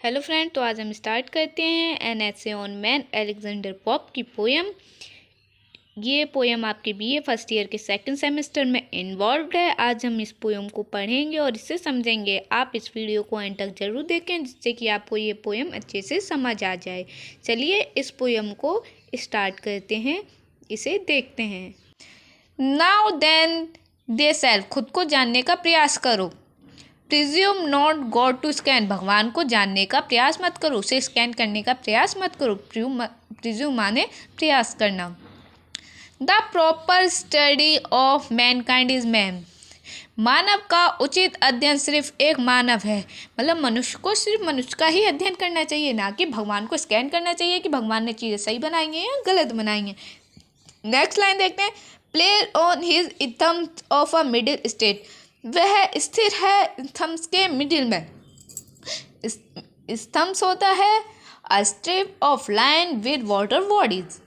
Hello friend, तो आज हम स्टार्ट करते हैं an essay on man Alexander Pope की पोएम। ये पोएम आपके बीए फर्स्ट ईयर के सेकंड सेमेस्टर में इन्वॉल्व्ड है। आज हम इस पोएम को पढ़ेंगे और इसे समझेंगे। आप इस वीडियो को एंड तक ज़रूर देखें जिससे कि आपको ये पोएम अच्छे से समझ आ जाए। चलिए इस पोएम को स्टार्ट करते हैं, इसे देखते हैं। नाउ देन दे सेल्फ, खुद को जानने का प्रयास करो। Presume not God to scan, भगवान को जानने का प्रयास मत करो, उसे स्कैन करने का प्रयास मत करो। प्रिज्यूम माने प्रयास करना। The proper study of mankind is man, मानव का उचित अध्ययन सिर्फ एक मानव है। मतलब मनुष्य को सिर्फ मनुष्य का ही अध्ययन करना चाहिए, ना कि भगवान को स्कैन करना चाहिए कि भगवान ने चीज़ें सही बनाई हैं या गलत बनाई हैं। नेक्स्ट लाइन देखते हैं। Player on his thumbs of a middle state, वह स्थिर है थम्स के मिडिल में। थम्स होता है a strip of line with water bodies,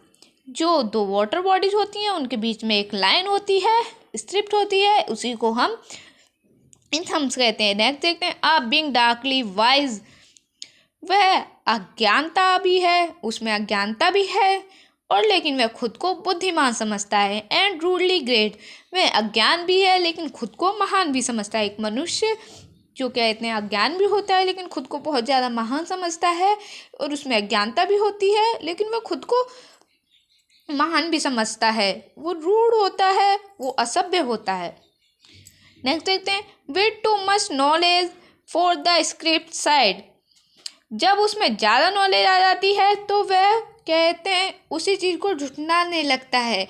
जो दो वाटर बॉडीज होती हैं उनके बीच में एक लाइन होती है, स्ट्रिप होती है, उसी को हम इन थम्स कहते हैं। नेक्स्ट देखते हैं। अ बीइंग डार्कली वाइज, वह अज्ञानता भी है, उसमें अज्ञानता भी है और लेकिन वह खुद को बुद्धिमान समझता है। एंड रूडली ग्रेट, वह अज्ञान भी है लेकिन खुद को महान भी समझता है। एक मनुष्य जो कहते हैं अज्ञान भी होता है लेकिन खुद को बहुत ज़्यादा महान समझता है, और उसमें अज्ञानता भी होती है लेकिन वह खुद को महान भी समझता है। वो रूड होता है, वो असभ्य होता है। नेक्स्ट देखते हैं। With too much knowledge for the script side, जब उसमें ज़्यादा नॉलेज आ जाती है तो वह कहते हैं उसी चीज़ को झुठलाने लगता है।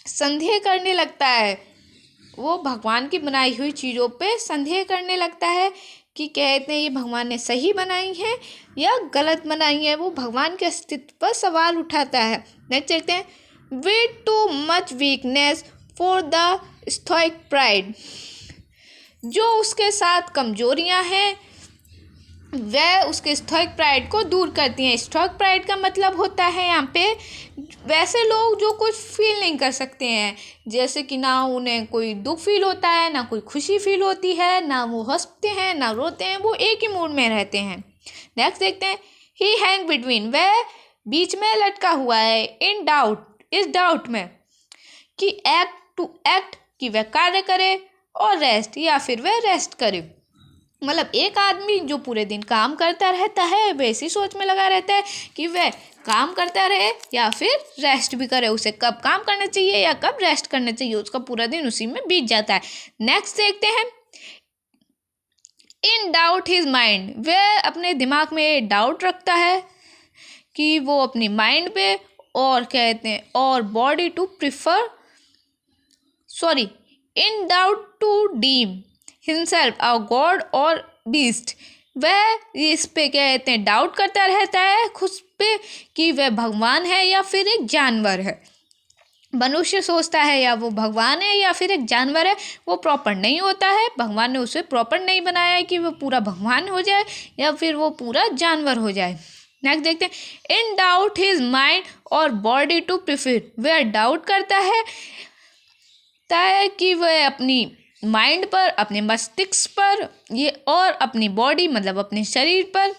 संदेह करने लगता है। वो भगवान की बनाई हुई चीज़ों पे संदेह करने लगता है कि कहते हैं ये भगवान ने सही बनाई है या गलत बनाई है। वो भगवान के अस्तित्व पर सवाल उठाता है। नेक्स्ट देखते हैं। With too much weakness for the stoic pride, जो उसके साथ कमजोरियां हैं वह उसके स्टोइक प्राइड को दूर करती हैं। स्टोइक प्राइड का मतलब होता है यहाँ पे वैसे लोग जो कुछ फील नहीं कर सकते हैं, जैसे कि ना उन्हें कोई दुख फील होता है, ना कोई खुशी फील होती है, ना वो हंसते हैं ना रोते हैं, वो एक ही मूड में रहते हैं। नेक्स्ट देखते हैं। ही हैंग बिटवीन, वह बीच में लटका हुआ है। इन डाउट, इस डाउट में कि एक्ट टू एक्ट, कि वह कार्य करे, और रेस्ट, या फिर वह रेस्ट करे। मतलब एक आदमी जो पूरे दिन काम करता रहता है वैसी सोच में लगा रहता है कि वह काम करता रहे या फिर रेस्ट भी करे। उसे कब काम करना चाहिए या कब रेस्ट करना चाहिए, उसका पूरा दिन उसी में बीत जाता है। नेक्स्ट देखते हैं। इन डाउट हिज माइंड, वह अपने दिमाग में डाउट रखता है कि वो अपनी माइंड पे, और कहते हैं or body to prefer in doubt to deem himself a god or beast, वह इस पे कहते हैं डाउट करता रहता है खुद पे कि वह भगवान है या फिर एक जानवर है। मनुष्य सोचता है या वो भगवान है या फिर एक जानवर है, वो प्रॉपर नहीं होता है। भगवान ने उसे प्रॉपर नहीं बनाया है कि वो पूरा भगवान हो जाए या फिर वो पूरा जानवर हो जाए। नेक्स्ट देखते हैं। इन डाउट हिज माइंड और बॉडी टू प्रिफर, वह डाउट करता है कि वह अपनी माइंड पर, अपने मस्तिष्क पर, ये और अपनी बॉडी मतलब अपने शरीर पर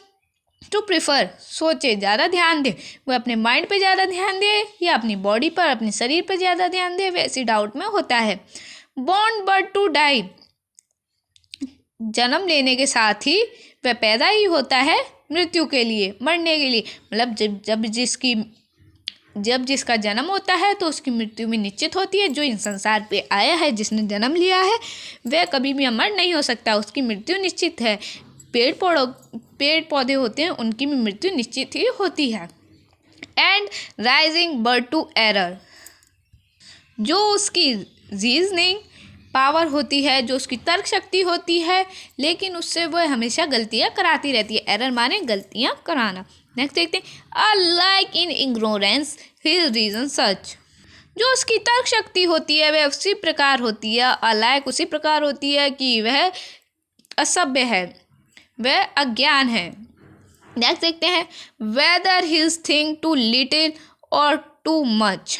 टू प्रिफर, सोचे, ज़्यादा ध्यान दे। वह अपने माइंड पे ज़्यादा ध्यान दे या अपनी बॉडी पर, अपने शरीर पर ज़्यादा ध्यान दे, वैसी डाउट में होता है। बॉर्न बट टू डाई, जन्म लेने के साथ ही वह पैदा ही होता है मृत्यु के लिए, मरने के लिए। मतलब जब जिसका जन्म होता है तो उसकी मृत्यु भी निश्चित होती है। जो इन संसार पे आया है, जिसने जन्म लिया है, वह कभी भी अमर नहीं हो सकता, उसकी मृत्यु निश्चित है। पेड़ पौधे होते हैं, उनकी भी मृत्यु निश्चित ही होती है। And rising but to error, जो उसकी रीजनिंग पावर होती है, जो उसकी तर्क शक्ति होती है, लेकिन उससे वह हमेशा गलतियाँ कराती रहती है। एरर माने गलतियाँ कराना। नेक्स्ट देखते हैं। Alike in ignorance his reason such, जो उसकी तर्क शक्ति होती है वह उसी प्रकार होती है, अलाइक उसी प्रकार होती है कि वह असभ्य है, वह अज्ञान है। नेक्स्ट देखते हैं। Whether his think too little or too much,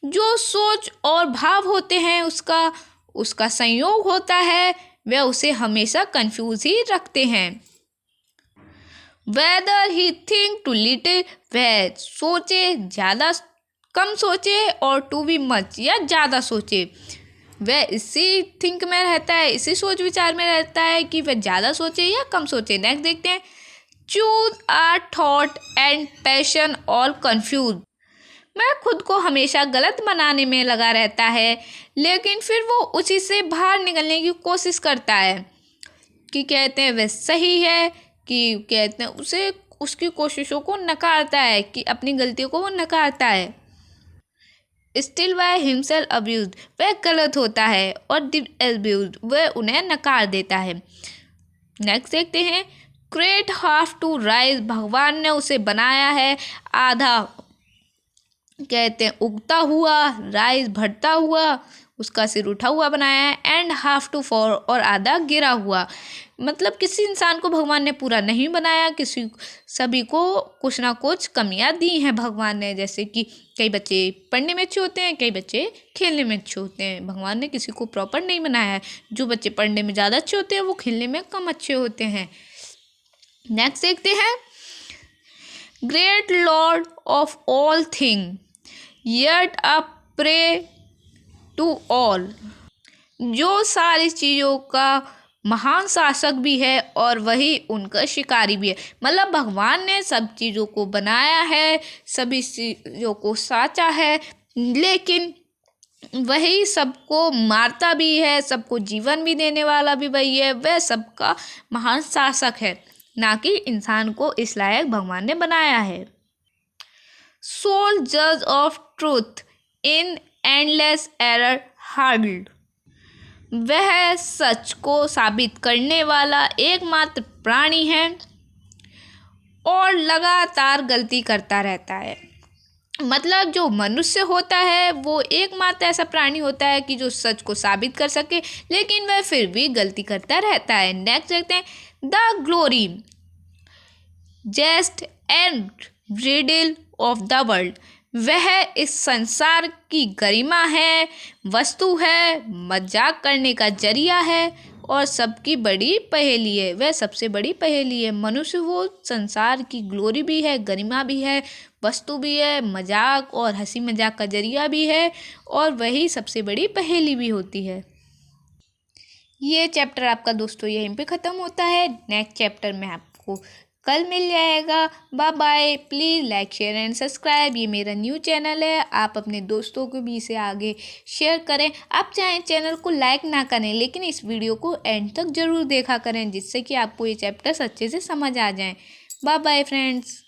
जो सोच और भाव होते हैं उसका संयोग होता है, वे उसे हमेशा कंफ्यूज ही रखते हैं। Whether he think too little, वह सोचे ज़्यादा कम सोचे, और टू बी मच या ज़्यादा सोचे, वह इसी थिंक में रहता है, इसी सोच विचार में रहता है कि वह ज़्यादा सोचे या कम सोचे। नेक्स्ट देखते हैं, choose are thought and passion all confuse, वह खुद को हमेशा गलत बनाने में लगा रहता है, लेकिन फिर वो उसी से बाहर निकलने की कोशिश करता है कि कहते हैं वह सही है, कि कहते हैं उसे उसकी कोशिशों को नकारता है, कि अपनी गलतियों को वो नकारता है। स्टिल बाय हिमसेल्फ अब्यूज, वह गलत होता है, और अब्यूज, वह उन्हें नकार देता है। नेक्स्ट देखते हैं, क्रिएट हाफ टू राइज, भगवान ने उसे बनाया है आधा, कहते हैं उगता हुआ, राइज बढ़ता हुआ, उसका सिर उठा हुआ बनाया है, एंड हाफ टू फॉल, और आधा गिरा हुआ। मतलब किसी इंसान को भगवान ने पूरा नहीं बनाया, सभी को कुछ ना कुछ कमियां दी हैं भगवान ने। जैसे कि कई बच्चे पढ़ने में अच्छे होते हैं, कई बच्चे खेलने में अच्छे होते हैं। भगवान ने किसी को प्रॉपर नहीं बनाया है। जो बच्चे पढ़ने में ज़्यादा अच्छे होते हैं वो खेलने में कम अच्छे होते हैं। नेक्स्ट देखते हैं, great lord of all thing yet a prey to all, जो सारी चीज़ों का महान शासक भी है और वही उनका शिकारी भी है। मतलब भगवान ने सब चीज़ों को बनाया है, सभी चीज़ों को साचा है, लेकिन वही सबको मारता भी है, सबको जीवन भी देने वाला भी वही है। वह सबका महान शासक है, ना कि इंसान को इस लायक भगवान ने बनाया है। सोल जज of truth in endless error hard, वह सच को साबित करने वाला एकमात्र प्राणी है और लगातार गलती करता रहता है। मतलब जो मनुष्य होता है वो एकमात्र ऐसा प्राणी होता है कि जो सच को साबित कर सके, लेकिन वह फिर भी गलती करता रहता है। नेक्स्ट देखते हैं, the glory jest and riddle of the world, वह इस संसार की गरिमा है, वस्तु है, मजाक करने का जरिया है और सबकी बड़ी पहेली है। वह सबसे बड़ी पहेली है। मनुष्य वो संसार की ग्लोरी भी है, गरिमा भी है, वस्तु भी है, मजाक और हंसी मजाक का जरिया भी है, और वही सबसे बड़ी पहेली भी होती है। ये चैप्टर आपका दोस्तों यहीं पे ख़त्म होता है। नेक्स्ट चैप्टर में आपको कल मिल जाएगा। Bye bye. Please like share and subscribe. ये मेरा न्यू चैनल है, आप अपने दोस्तों को भी इसे आगे शेयर करें। आप चाहें चैनल को लाइक ना करें, लेकिन इस वीडियो को एंड तक ज़रूर देखा करें, जिससे कि आपको ये चैप्टर्स अच्छे से समझ आ जाएं। Bye bye friends.